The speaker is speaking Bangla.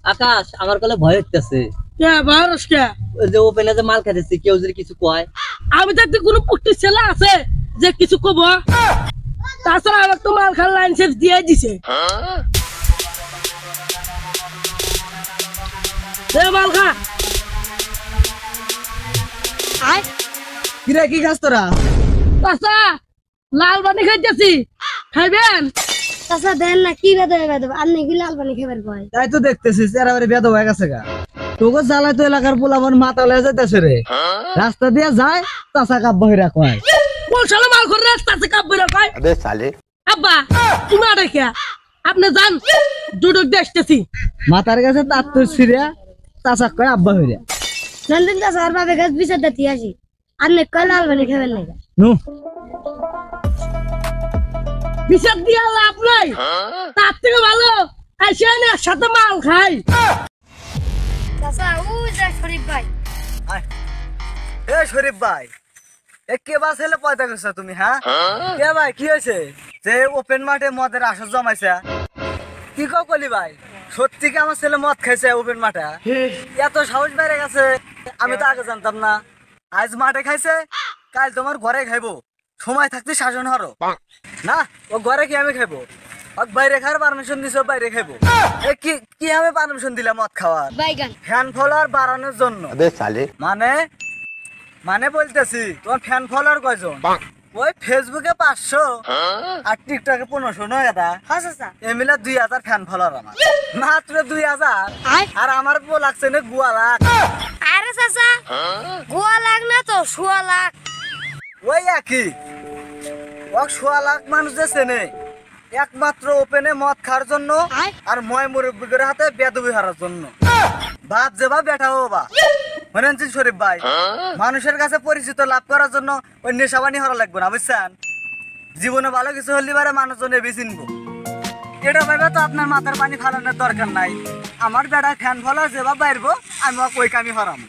আকাশ আমার কলে ভয় হইতেছে। কে ভাইরাস কে? ওই যে ওপেনে যে মাল খাইতেছি কেউ যদি কিছু কয়। আমি তো একটা কোনো পুষ্টি ছেলে আছে যে কিছু কব। তাছাড়া আমার তো মাল খাওয়ার লাইসেন্স দিয়ে দিছে। মাল খা। কিরে কি খাস তোরা? চাচা লাল পানি খাইতেছি, খাইবেন? চাচা দেন না, কি বেদবে বেদবে আপনি কি লাল পানি খাবার কয়? তাই তো দেখতেছিস এরাবারে বেদ হয়ে গেছে গা। তোকে জ্বালাই তো এলাকার পোলাপন মাথা লয়ে যাইতেছে রে। রাস্তা দিয়ে যায় চাচা কাপ বহিরা কয়। কোন শালা মাল করে রাস্তা থেকে কাপ বের কয়? अबे साले আব্বা তুমি আরে কে? আপনি যান, দুডুক দেখতেছি। মাথার কাছে তার তো ছিড়া চাচা কয় আব্বা হইরা। নন্দন চাচা আর বাপে গাছ বিচার দিতে আসি, আপনি কয় লাল পানি খাবেন না? নু বিচার দিয়া লাভ নাই, তার থেকে ভালো আসেন একসাথে মাল খাই। চাচা ও যে শরীফ ভাই। এ শরীফ ভাই, এ কে বা ছেলে পয়দা করছো তুমি? হ্যাঁ কে ভাই কি হয়েছে যে ওপেন মাঠে মদের আসর জমাইছে? কি কলি ভাই, সত্যি কি আমার ছেলে মদ খাইছে ওপেন মাঠে? এত সাহস বেড়ে গেছে, আমি তো আগে জানতাম না। আজ মাঠে খাইছে, কাল তোমার ঘরে খাইবো। সময় থাকতে শাসন হারো না। ও ঘরে কি আমি খাইবো? বাইরে খাওয়ার পারমিশন দিছো, বাইরে খাইবো। এ কি কি আমি পারমিশন দিলাম মদ খাওয়ার? বাইগান ফ্যান ফলোয়ার বাড়ানোর জন্য। अबे साले মানে মানে বলতেছি তোমার ফ্যান ফলোয়ার কয়জন? ওই ফেসবুকে 500 আর টিকটকে 1500 নয় এটা। হ্যাঁ চাচা। এমিলা 2000 ফ্যান ফলোয়ার আমার, মাত্র 2000। আর আমার বউ লাগছে না গুয়া লাখ। আরে চাচা গোয়া লাখ না তো 16 লাখ। ওই একই ও 16 লাখ মানুষ যে চেনে একমাত্র ওপেনে মদ খাওয়ার জন্য আর ময় মুরব্বীদের হাতে বেদবি হারার জন্য। বাপ যে বা বেটা ও বা মনেনছিস শরীফ ভাই, মানুষের কাছে পরিচিত লাভ করার জন্য ওই নেশাবানি হরা লাগবে না, বুঝছেন? জীবনে ভালো কিছু হলে পারে মানুষজন এবি চিনবো। এটা ভাইবা তো আপনার মাথার পানি ফালানোর দরকার নাই। আমার বেটা ফ্যান ফলার যে বা বাইরবো, আমি ওই কামি হরাম।